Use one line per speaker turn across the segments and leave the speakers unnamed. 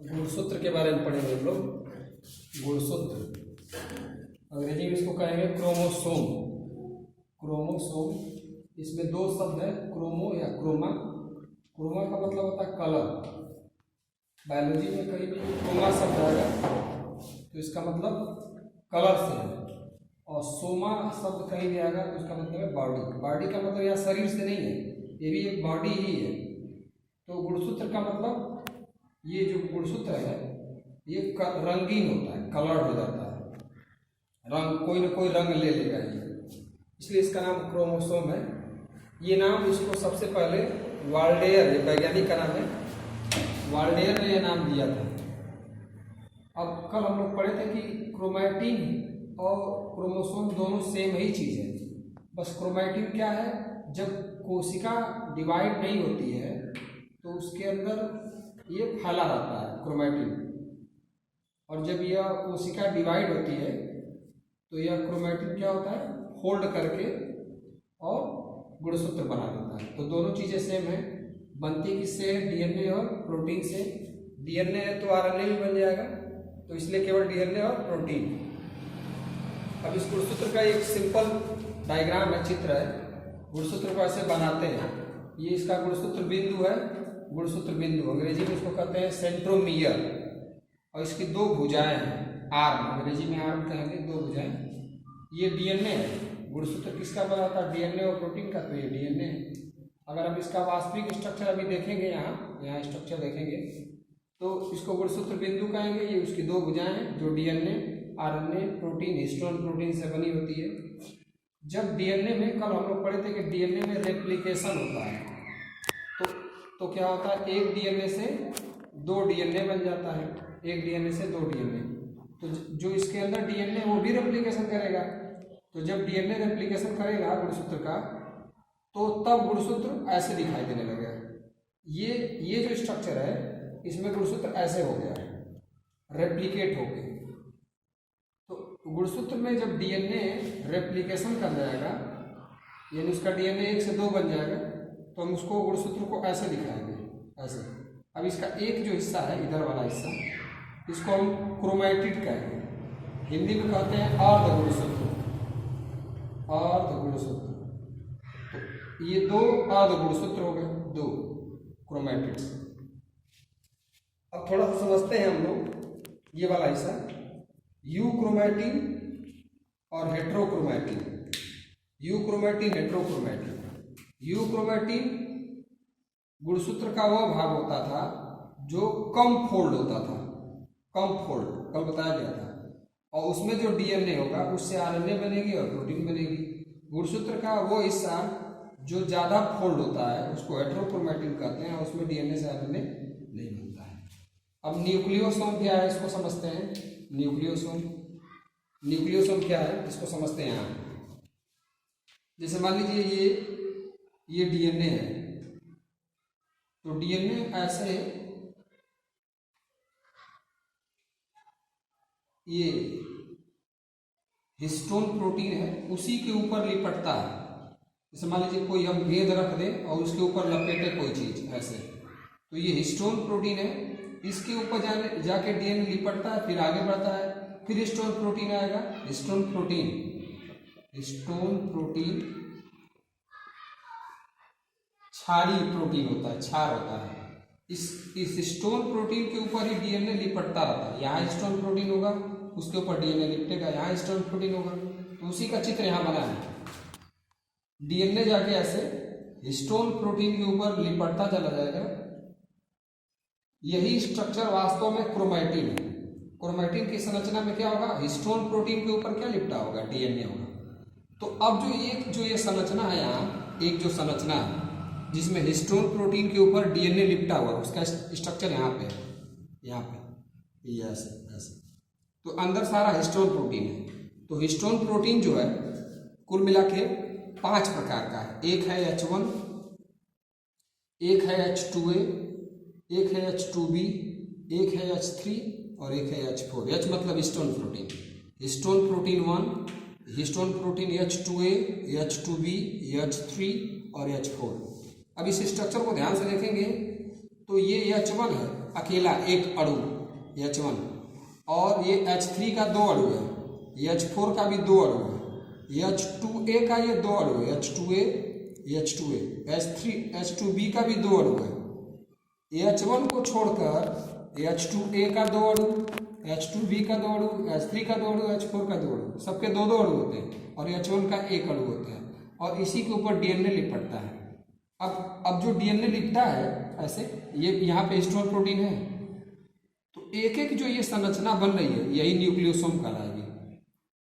गुणसूत्र के बारे में पढ़ेंगे हम लोग। गुणसूत्र अंग्रेजी में इसको कहेंगे क्रोमोसोम। क्रोमोसोम, इसमें दो शब्द है, क्रोमो या क्रोमा। क्रोमा का मतलब होता है कलर। बायोलॉजी में कहीं भी क्रोमा शब्द आएगा तो इसका मतलब कलर से है, और सोमा शब्द कहीं भी आएगा तो इसका मतलब है बॉडी। बॉडी का मतलब यहाँ शरीर से नहीं है, ये भी एक बॉडी ही है। तो गुणसूत्र का मतलब, ये जो गुणसूत्र है ये रंगीन होता है, कलर्ड हो जाता है, रंग कोई ना कोई रंग ले लेगा ये, इसलिए इसका नाम क्रोमोसोम है। ये नाम इसको सबसे पहले वाल्डेयर, वैज्ञानिक का नाम है, वाल्डेयर ने यह नाम दिया था। अब कल हम लोग पढ़े थे कि क्रोमैटिन और क्रोमोसोम दोनों सेम ही चीज़ है, बस क्रोमैटिन क्या है, जब कोशिका डिवाइड नहीं होती है तो उसके अंदर ये फैला रहता है क्रोमैटिन, और जब यह कोशिका डिवाइड होती है तो यह क्रोमैटिन क्या होता है, फोल्ड करके और गुणसूत्र बना देता है। तो दोनों चीज़ें सेम है, बनती किससे है, डीएनए और प्रोटीन से। डीएनए है तो आरएनए भी बन जाएगा, तो इसलिए केवल डीएनए और प्रोटीन। अब इस गुणसूत्र का एक सिंपल डायग्राम है, चित्र है, गुणसूत्र को ऐसे बनाते हैं। ये इसका गुणसूत्र बिंदु है, गुणसूत्र बिंदु अंग्रेजी में इसको कहते हैं सेंट्रोमियर, और इसकी दो भुजाएं हैं, आर्म, अंग्रेजी में आर्म कहेंगे, दो भुजाएं। ये डीएनए है, गुणसूत्र किसका बना था, डीएनए और प्रोटीन का, तो ये डीएनए है। अगर हम इसका वास्तविक स्ट्रक्चर अभी देखेंगे, यहाँ स्ट्रक्चर देखेंगे तो इसको गुणसूत्र बिंदु कहेंगे। ये उसकी दो भुजाएं हैं जो DNA, RNA, protein, histone protein से बनी होती है। जब डीएनए में, कल हम लोग पढ़े थे कि डीएनए में रेप्लिकेशन होता है, तो क्या होता है, एक डीएनए से दो डीएनए बन जाता है, एक डीएनए से दो डीएनए। तो जो इसके अंदर डीएनए वो भी रेप्लिकेशन करेगा। तो जब डीएनए रेप्लिकेशन करेगा गुणसूत्र का, तो तब गुणसूत्र ऐसे दिखाई देने लगेगा। ये जो स्ट्रक्चर है इसमें गुणसूत्र ऐसे हो गया है, रेप्लिकेट हो गए। तो गुणसूत्र में जब डीएनए रेप्लिकेशन कर जाएगा, यानी उसका डीएनए एक से दो बन जाएगा, तो हम उसको गुणसूत्र को ऐसे दिखाएंगे, ऐसे। अब इसका एक जो हिस्सा है, इधर वाला हिस्सा, इसको हम क्रोमैटिड कहेंगे, हिंदी में कहते हैं अर्ध गुणसूत्र, अर्ध गुणसूत्र। तो ये दो अर्ध गुणसूत्र हो गए, दो क्रोमैटिड्स। अब थोड़ा सा समझते हैं हम लोग ये वाला हिस्सा, यूक्रोमैटिन और हेट्रोक्रोमैटिन। Euchromatin, heterochromatin. यूक्रोमैटिन गुणसूत्र का वह भाग होता था जो कम फोल्ड होता था, कम फोल्ड, कल बताया गया था, और उसमें जो डीएनए होगा उससे आरएनए बनेगी और प्रोटीन बनेगी। गुणसूत्र का वो हिस्सा जो ज़्यादा फोल्ड होता है उसको हेट्रोक्रोमैटिन कहते हैं, और उसमें डीएनए से आरएनए नहीं बनता है। अब न्यूक्लियोसोम क्या है इसको समझते हैं। न्यूक्लियोसोम, न्यूक्लियोसोम क्या है इसको समझते हैं यहाँ। जैसे मान लीजिए ये डीएनए है, तो डीएनए ऐसे, ये हिस्टोन प्रोटीन है उसी के ऊपर लिपटता है। जैसे मान लीजिए कोई हम गेंद रख दें और उसके ऊपर लपेटे कोई चीज ऐसे, तो ये हिस्टोन प्रोटीन है, इसके ऊपर जाके डीएनए लिपटता है, फिर आगे बढ़ता है, फिर हिस्टोन प्रोटीन आएगा। हिस्टोन प्रोटीन, हिस्टोन प्रोटीन क्षारी प्रोटीन होता है, क्षार होता है। इस हिस्टोन प्रोटीन के ऊपर ही डीएनए लिपटता रहता है। यहाँ हिस्टोन प्रोटीन होगा, उसके ऊपर डीएनए लिपटेगा, यहाँ हिस्टोन प्रोटीन होगा, तो उसी का चित्र यहाँ बना है। डीएनए जाके ऐसे हिस्टोन प्रोटीन के ऊपर लिपटता चला जाएगा। यही स्ट्रक्चर वास्तव में क्रोमैटिन है। क्रोमैटिन की संरचना में क्या होगा, हिस्टोन प्रोटीन के ऊपर क्या लिपटा होगा, डीएनए होगा। तो अब जो ये संरचना है यहाँ, एक जो संरचना है जिसमें हिस्टोन प्रोटीन के ऊपर डीएनए लिपटा हुआ, उसका स्ट्रक्चर यहाँ पे है, यहाँ पे ये ऐसे ऐसे। तो अंदर सारा हिस्टोन प्रोटीन है। तो हिस्टोन प्रोटीन जो है कुल मिला के 5 प्रकार का है। एक है H1, एक है H2A, एक है H2B, एक है H3 और एक है H4। H मतलब histone protein, histone protein 1, histone protein H2A, H2B, H3 और H4। अब इस स्ट्रक्चर को ध्यान से देखेंगे तो ये H1 है, अकेला एक अणु H1, और ये H3 का 2 अणु है, H4 का भी 2 अणु है, H2A का ये 2 अणु है, H2A, H2B का भी 2 अणु है। H1 को छोड़कर H2A का 2 अणु, H2B का 2 अणु, H3 का 2 अणु, H4 का 2 अणु, सबके 2 अणु होते हैं और H1 का 1 अणु होता है, और इसी के ऊपर DNA लिपटता है। अब जो DNA लिपटा है ऐसे, ये यहाँ पे हिस्टोन प्रोटीन है, तो एक एक जो ये संरचना बन रही है यही न्यूक्लियोसोम कहलाएगी।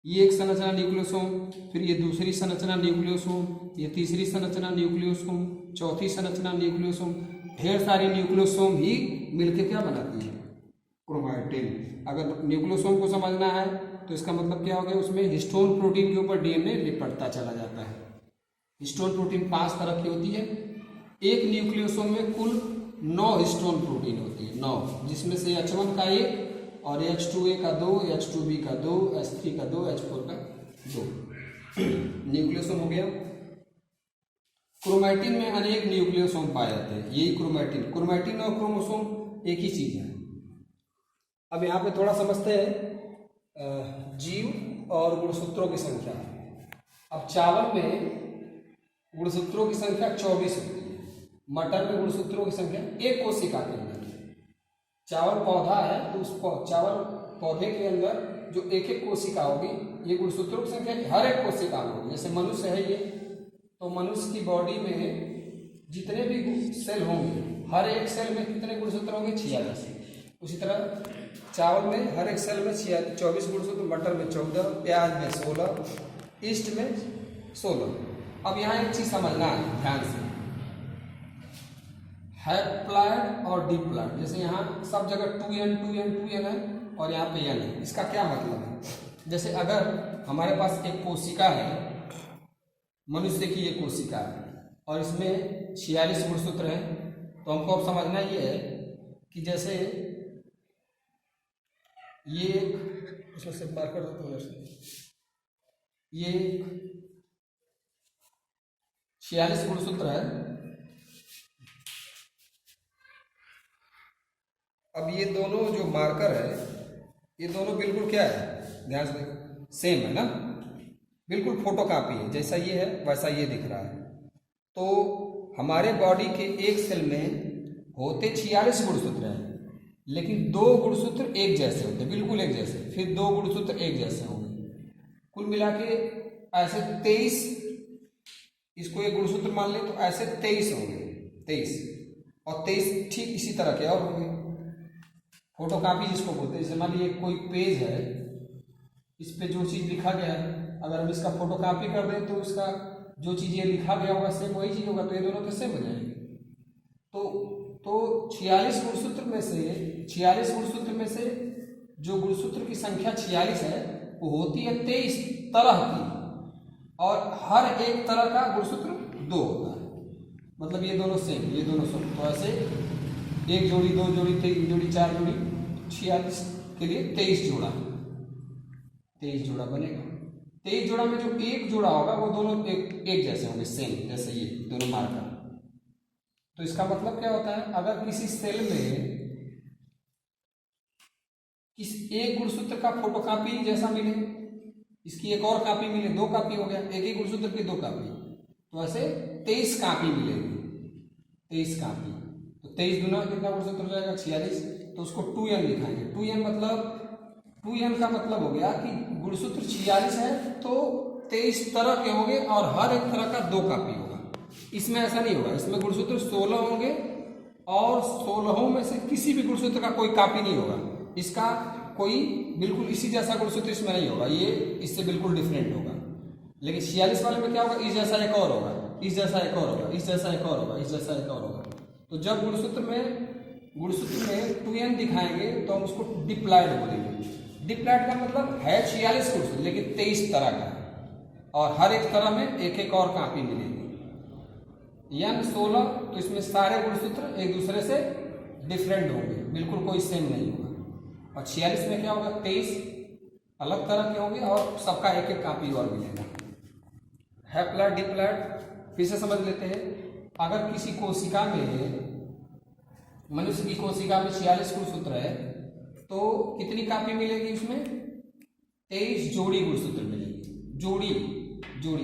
ये एक संरचना न्यूक्लियोसोम, फिर ये दूसरी संरचना न्यूक्लियोसोम, ये तीसरी संरचना न्यूक्लियोसोम, चौथी संरचना न्यूक्लियोसोम, ढेर सारी न्यूक्लियोसोम ही मिलके क्या बनाती है, क्रोमैटिन। अगर न्यूक्लियोसोम को समझना है तो इसका मतलब क्या हो गया, उसमें हिस्टोन प्रोटीन के ऊपर DNA लिपटता चला जाता है। हिस्टोन प्रोटीन 5 तरह की होती है। एक न्यूक्लियोसोम में कुल 9 हिस्टोन प्रोटीन होती है, 9, जिसमें से H1 का 1 और H2A का 2, H2B का 2, H3 का 2, H4 का 2 न्यूक्लियोसोम हो गया। क्रोमैटिन में अनेक न्यूक्लियोसोम पाए जाते हैं, यही क्रोमैटिन और क्रोमोसोम एक ही चीज है। अब यहाँ पे थोड़ा समझते हैं जीव और गुणसूत्रों की संख्या। अब चावल में गुणसूत्रों की संख्या 24 होती है, मटर में गुणसूत्रों की संख्या एक कोशिका के अंदर। चावल पौधा है तो उस चावल पौधे के अंदर जो एक एक कोशिका होगी, ये गुणसूत्रों की संख्या हर एक कोशिका में होगी। जैसे मनुष्य है ये, तो मनुष्य की बॉडी में जितने भी सेल होंगे, हर एक सेल में कितने गुणसूत्र होंगे, 46। उसी तरह चावल में हर एक सेल में 24 गुणसूत्र, मटर में 14, प्याज में 16, ईस्ट में 16। अब यहाँ एक चीज समझना है ध्यान से, हैप्लॉइड और डिप्लॉइड। जैसे यहाँ सब जगह 2n है और यहाँ पे n है। इसका क्या मतलब है, जैसे अगर हमारे पास एक कोशिका है, मनुष्य की ये कोशिका है और इसमें 46 गुणसूत्र हैं, तो हमको अब समझना ये है कि जैसे ये इसमें से मार्कर होता है, ये 46 गुणसूत्र है। अब ये दोनों जो मार्कर है, ये दोनों बिल्कुल क्या है, ध्यान से देखो, सेम है ना, बिल्कुल फोटोकॉपी है। जैसा ये है वैसा ये दिख रहा है। तो हमारे बॉडी के एक सेल में होते 46 गुणसूत्र हैं, लेकिन 2 गुणसूत्र एक जैसे होते, बिल्कुल एक जैसे, फिर 2 गुणसूत्र एक जैसे होंगे। कुल मिला के ऐसे 23, इसको एक गुणसूत्र मान ले तो ऐसे 23 होंगे, 23 और 23 ठीक इसी तरह के और होंगे। फोटोकॉपी जिसको बोलते हैं, जैसे मान लीजिए कोई पेज है, इस पे जो चीज़ लिखा गया है, अगर हम इसका फोटोकॉपी कर दें तो इसका जो चीज़ ये लिखा गया होगा सेम वही चीज़ होगा, तो ये दोनों तो सेम हो जाएंगे। तो 46 गुणसूत्र में से जो गुणसूत्र की संख्या 46 है वो होती है 23 तरह की, और हर एक तरह का गुणसूत्र 2 होता है। मतलब ये दोनों सेम, ये दोनों सेम। तो ऐसे 1 जोड़ी, 2 जोड़ी, 3 जोड़ी, 4 जोड़ी, 46 के लिए 23 जोड़ा बनेगा। 23 जोड़ा में जो एक जोड़ा होगा वो दोनों एक जैसे होंगे, सेम, जैसे ये दोनों मार्कर। तो इसका मतलब क्या होता है, अगर किसी सेल में एक गुणसूत्र का फोटोकॉपी जैसा मिले, इसकी एक और कॉपी मिले, 2 कॉपी हो गया, एक ही गुणसूत्र की 2 कॉपी, तो ऐसे 23 कॉपी मिलेगी, 23 कॉपी। तो 23 दूना कितना गुणसूत्र हो जाएगा, 46। तो उसको 2n लिखाएंगे। 2n का मतलब हो गया कि गुणसूत्र 46 है तो 23 तरह के होंगे और हर एक तरह का 2 कॉपी होगा। इसमें ऐसा नहीं होगा, इसमें गुणसूत्र 16 होंगे और 16 में से किसी भी गुणसूत्र का कोई कॉपी नहीं होगा। इसका कोई बिल्कुल इसी जैसा गुणसूत्र इसमें नहीं होगा, ये इससे बिल्कुल डिफरेंट होगा। लेकिन 46 वाले में क्या होगा, इस जैसा एक और होगा, इस जैसा एक और होगा, इस जैसा एक और होगा, इस जैसा एक और होगा। तो जब गुणसूत्र में 2n दिखाएंगे तो हम उसको डिप्लॉइड बोलेंगे। डिप्लॉइड का मतलब है 46 गुणसूत्र लेकिन 23 तरह का, और हर एक तरह में एक एक और कॉपी मिलेगी। n 16, तो इसमें सारे गुणसूत्र एक दूसरे से डिफरेंट होंगे, बिल्कुल कोई सेम नहीं होगा। और 46 में क्या होगा, 23 अलग तरह के होंगे और सबका एक एक कॉपी और मिलेगा। हैप्लॉइड डिप्लॉइड फिर से समझ लेते हैं। अगर किसी कोशिका में मनुष्य की कोशिका में 46 गुणसूत्र है, तो कितनी कापी मिलेगी उसमें? 23 जोड़ी गुणसूत्र मिलेगी। जोड़ी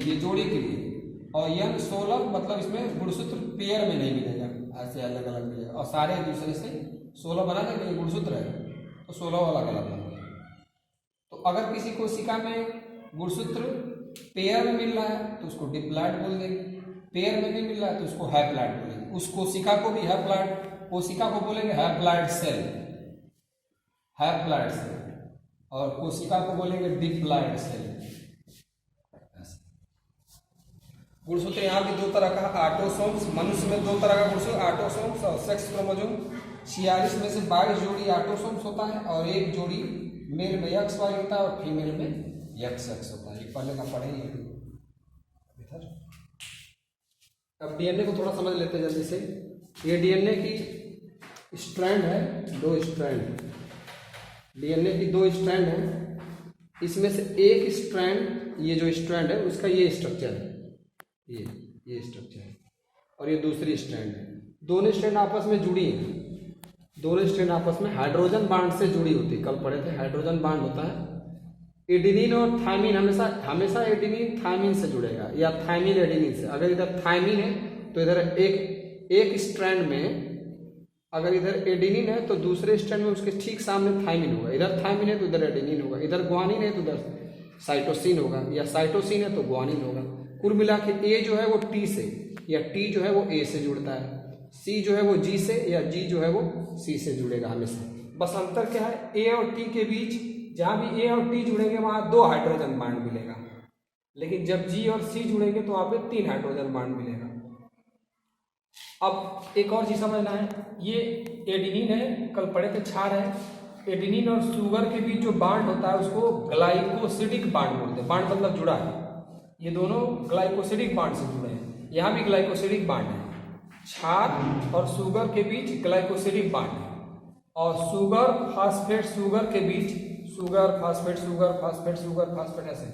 ये जोड़ी के लिए। और यंग 16 मतलब इसमें गुणसूत्र पेयर में नहीं मिलेगा, ऐसे अलग अलग मिलेगा। और सारे एक दूसरे से 16 बना देंगे, गुणसूत्र है तो 16 अलग अलग होंगे। तो अगर किसी कोशिका में गुणसूत्र पेयर में मिल रहा है तो उसको डिप्लॉइड बोल देंगे, पेयर में नहीं मिल रहा है तो उसको हैप्लॉइड बोलेंगे। उस कोशिका को भी हैप्लॉइड, कोशिका को बोलेंगे हैप्लॉइड सेल, हैप्लॉइड सेल, और कोशिका को बोलेंगे डिप्लॉइड सेल। गुणसूत्र यहाँ भी 2 तरह का, ऑटोसोम्स, मनुष्य में 2 तरह का गुणसूत्र, ऑटोसोम्स और सेक्स क्रोमोसोम। 46 में से 22 जोड़ी ऑटोसोम्स होता है और 1 जोड़ी मेल में XY होता है और फीमेल में XX होता है। ये पहले का पढ़े इधर। अब डीएनए को थोड़ा समझ लेते हैं जल्दी से। ये डीएनए की स्ट्रैंड है, 2 स्ट्रैंड, डीएनए की 2 स्ट्रैंड है। इसमें से एक स्ट्रैंड, ये जो स्ट्रैंड है उसका ये स्ट्रक्चर है, ये स्ट्रक्चर है, और ये दूसरी स्ट्रैंड है। दोनों स्ट्रैंड आपस में जुड़ी हैं, दोनों स्ट्रैंड आपस में हाइड्रोजन बांड से जुड़ी होती है। कल पढ़े थे हाइड्रोजन बांड होता है। एडेनिन और थायमिन हमेशा एडेनिन थायमिन से जुड़ेगा, या थायमिन एडेनिन से। अगर इधर थायमिन है तो इधर एक स्ट्रैंड में अगर इधर एडेनिन है तो दूसरे स्ट्रैंड में उसके ठीक सामने थायमिन होगा। इधर थायमिन है तो इधर एडेनिन होगा, इधर ग्वानिन है तो इधर साइटोसिन होगा, या साइटोसिन है तो ग्वानिन होगा। कुल मिला के ए जो है वो टी से, या टी जो है वो ए से जुड़ता है, सी जो है वो जी से, या जी जो है वो सी से जुड़ेगा हमेशा। बस अंतर क्या है, ए और टी के बीच जहां भी ए और टी जुड़ेंगे वहां 2 हाइड्रोजन बांड मिलेगा, लेकिन जब जी और सी जुड़ेंगे तो वहां पे 3 हाइड्रोजन बांड मिलेगा। अब एक और चीज समझना है, ये एडेनिन है, कल पढ़े थे क्षार है। एडेनिन और शुगर के बीच जो बांड होता है उसको ग्लाइकोसिडिक बांड बोलते हैं। बांड मतलब जुड़ा है, ये दोनों ग्लाइकोसिडिक बांड से जुड़े हैं। यहाँ भी ग्लाइकोसिडिक बांड है, क्षार और शुगर के बीच ग्लाइकोसिडिक बांड है। और शुगर फास्फेट शुगर के बीच sugar phosphate sugar phosphate sugar phosphate, ऐसे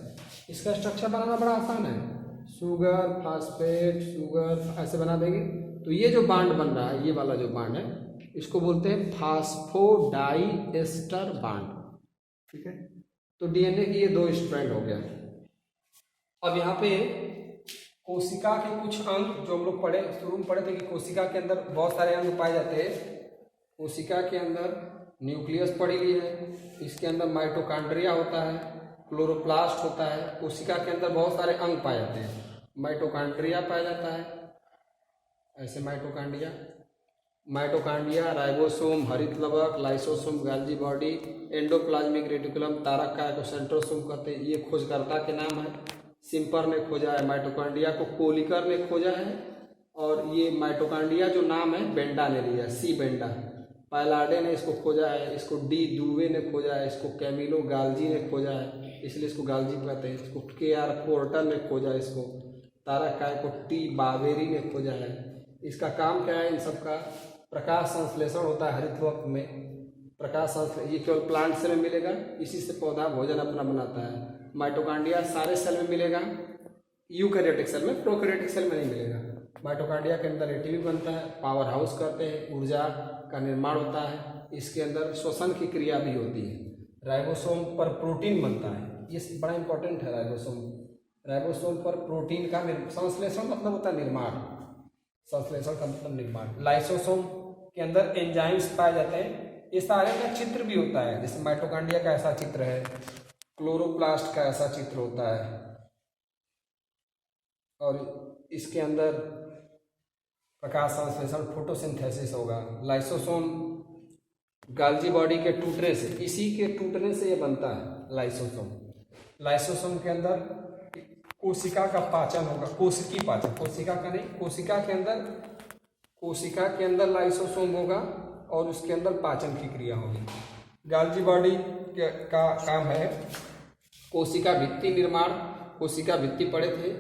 इसका स्ट्रक्चर बनाना बड़ा आसान है। शुगर फास्फेट शुगर ऐसे बना देंगे तो ये जो बांड बन रहा है, ये वाला जो बांड है, इसको बोलते हैं फास्फोडाइएस्टर बांड। ठीक है, तो डीएनए की ये 2 स्ट्रैंड हो गया। अब यहाँ पे कोशिका के कुछ अंग जो हम लोग पढ़े, शुरू में पढ़े थे कि कोशिका के अंदर बहुत सारे अंग पाए जाते हैं। कोशिका के अंदर न्यूक्लियस पड़ी हुई है, इसके अंदर माइटोकॉन्ड्रिया होता है, क्लोरोप्लास्ट होता है। कोशिका के अंदर बहुत सारे अंग पाए जाते हैं। माइटोकॉन्ड्रिया पाया जाता है, ऐसे माइटोकॉन्ड्रिया, राइबोसोम, हरित लवक, lysosome, Golgi body, endoplasmic reticulum, तारक काय को सेंट्रोसोम कहते हैं। ये खोजकर्ता के नाम है, सिम्पर ने खोजा है। माइटोकॉन्ड्रिया को कोलिकर ने खोजा है, और ये माइटोकॉन्ड्रिया जो नाम है बेंडा ने लिया, सी बेंडा। पायलाडे ने इसको खोजा है, इसको डी दुवे ने खोजा है, इसको कैमिलो गाल्जी ने खोजा है, इसलिए इसको गाल्जी कहते हैं। इसको KR पोर्टर ने खोजा है, इसको तारक काय को टी बावेरी ने खोजा है। इसका काम क्या है, इन सब का प्रकाश संश्लेषण होता है हरित वक्त में। प्रकाश संश्लेषण ये केवल प्लांट सेल में मिलेगा, इसी से पौधा भोजन अपना बनाता है। माइटोकॉन्ड्रिया सारे सेल में मिलेगा, यूकैरियोटिक सेल में, प्रोकैरियोटिक सेल में नहीं मिलेगा। माइटोकॉन्ड्रिया के अंदर ATP बनता है, पावर हाउस करते हैं, ऊर्जा का निर्माण होता है। इसके अंदर श्वसन की क्रिया भी होती है। राइबोसोम पर प्रोटीन बनता है, ये बड़ा इंपॉर्टेंट है। राइबोसोम पर प्रोटीन का संश्लेषण मतलब होता है निर्माण, संश्लेषण का मतलब निर्माण। लाइसोसोम के अंदर एंजाइम्स पाए जाते हैं। इस सारे का चित्र भी होता है, जैसे माइटोकॉन्ड्रिया का ऐसा चित्र है, क्लोरोप्लास्ट का ऐसा चित्र होता है, और इसके अंदर प्रकाश संश्लेषण फोटोसिंथेसिस होगा। लाइसोसोम गाल्जी बॉडी के टूटने से, इसी के टूटने से ये बनता है लाइसोसोम। लाइसोसोम के अंदर कोशिका का पाचन होगा, कोशिकी पाचन, कोशिका का नहीं, कोशिका के अंदर लाइसोसोम होगा और उसके अंदर पाचन की क्रिया होगी। गाल्जी बॉडी का काम है कोशिका भित्ति निर्माण। कोशिका भित्ति पढ़े थे,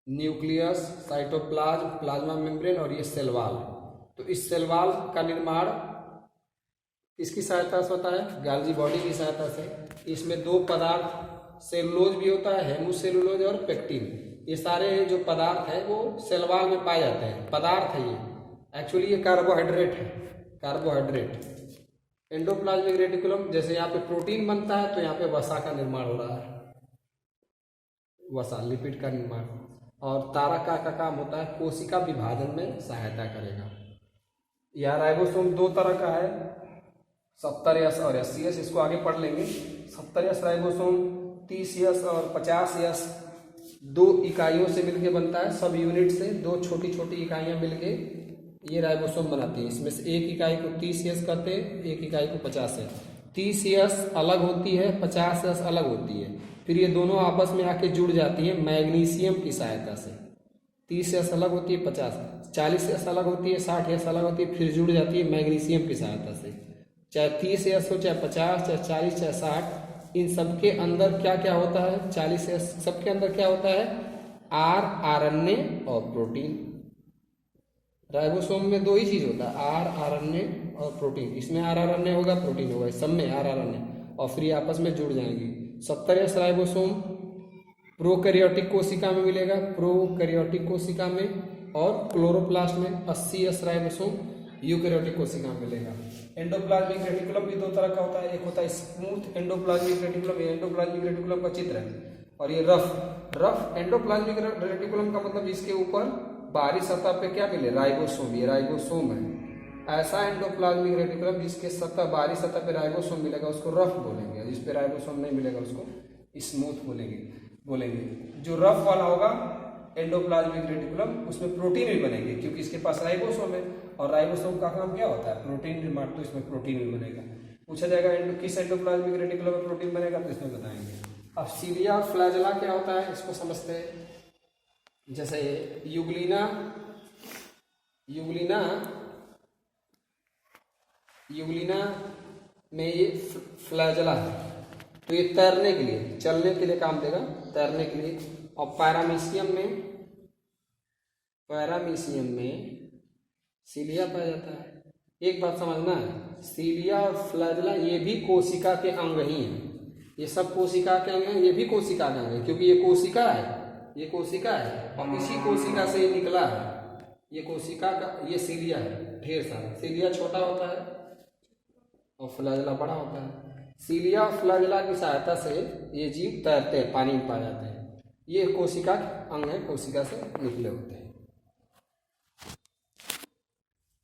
न्यूक्लियस, साइटोप्लाज्म, प्लाज्मा मेम्ब्रेन और ये सेल वॉल। तो इस सेल वॉल का निर्माण किसकी सहायता से होता है, गाल्जी बॉडी की सहायता से। इसमें 2 पदार्थ, सेलुलोज भी होता है, हेमोसेलुलोज और पेक्टिन। ये सारे जो पदार्थ है वो सेल वॉल में पाए जाते हैं, पदार्थ है ये। एक्चुअली ये कार्बोहाइड्रेट है, कार्बोहाइड्रेट। एंडोप्लाज्मिक रेटिकुलम, जैसे यहाँ पे प्रोटीन बनता है तो यहाँ पे वसा का निर्माण हो रहा है, वसा लिपिड का निर्माण। और तारका का काम होता है कोशिका विभाजन में सहायता करेगा। यह राइबोसोम दो तरह का है, 70S और 80S, इसको आगे पढ़ लेंगे। 70S राइबोसोम 30S और 50S दो इकाइयों से मिलकर बनता है, सब यूनिट से दो छोटी छोटी इकाइयां मिलके ये राइबोसोम बनाती है। इसमें से एक इकाई को 30S कहते हैं, एक इकाई को 50S। 30S अलग होती है, 50S अलग होती है, फिर ये दोनों आपस में आके जुड़ जाती है मैग्नीशियम की सहायता से। 30S अलग होती है, 40S अलग होती है, 60S अलग होती है, फिर जुड़ जाती है मैग्नीशियम की सहायता से। चाहे 30S हो, चाहे 50, चाहे 40, चाहे 60, इन सबके अंदर क्या क्या होता है? 40S सबके अंदर क्या होता है? RNA और प्रोटीन। राइबोसोम में दो ही चीज होता है, RNA और प्रोटीन। इसमें RNA होगा, प्रोटीन होगा, इस सब में RNA, और फिर आपस में जुड़ जाएंगी। 70S राइबोसोम प्रोकैरियोटिक कोशिका में मिलेगा, प्रोकैरियोटिक कोशिका में, और क्लोरोप्लास्ट में। 80S राइबोसोम यूकैरियोटिक कोशिका में मिलेगा। एंडोप्लाज्मिक रेटिकुलम भी दो तरह का होता है, एक होता है स्मूथ एंडोप्लाज्मिक रेटिकुलम, ये एंडोप्लाज्मिक रेटिकुलम का चित्र है, और ये रफ एंडोप्लाज्मिक रेटिकुलम का मतलब इसके ऊपर बाहरी सतह पे क्या मिले? राइबोसोम, ये राइबोसोम है। ऐसा एंडोप्लाज्मिक रेटिकुलम जिसके सतह बाहरी सतह पे राइबोसोम मिलेगा उसको रफ बोलेंगे, जिस पे राइबोसोम नहीं मिलेगा उसको स्मूथ बोलेंगे। जो रफ वाला होगा एंडोप्लाज्मिक रेटिकुलम, उसमें प्रोटीन भी बनेंगे क्योंकि इसके पास राइबोसोम है, और राइबोसोम का काम क्या होता है? प्रोटीन निर्माण, तो इसमें प्रोटीन भी बनेगा। पूछा जाएगा किस एंडोप्लाज्मिक रेटिकुलम में प्रोटीन बनेगा, तो इसमें बताएंगे। अब सीलिया और फ्लैजेला क्या होता है इसको समझते हैं। जैसे यूग्लिना में ये फ्लैजेला है, तो ये तैरने के लिए, चलने के लिए काम देगा, तैरने के लिए। और पैरामीशियम में सीलिया पाया जाता है। एक बात समझना है, सीलिया और फ्लैजेला ये भी कोशिका के अंग ही हैं। ये सब कोशिका के अंग हैं, ये भी कोशिका के अंग है, क्योंकि ये कोशिका है, और इसी कोशिका से ये निकला है। ये कोशिका का, ये सीलिया है, ढेर सारा। सीलिया छोटा होता है और फ्लैजेला बड़ा होता है। सीलिया और फ्लैजेला की सहायता से ये जीव तैरते हैं, पानी में पाए जाते हैं। ये कोशिका अंग है, कोशिका से निकले होते हैं।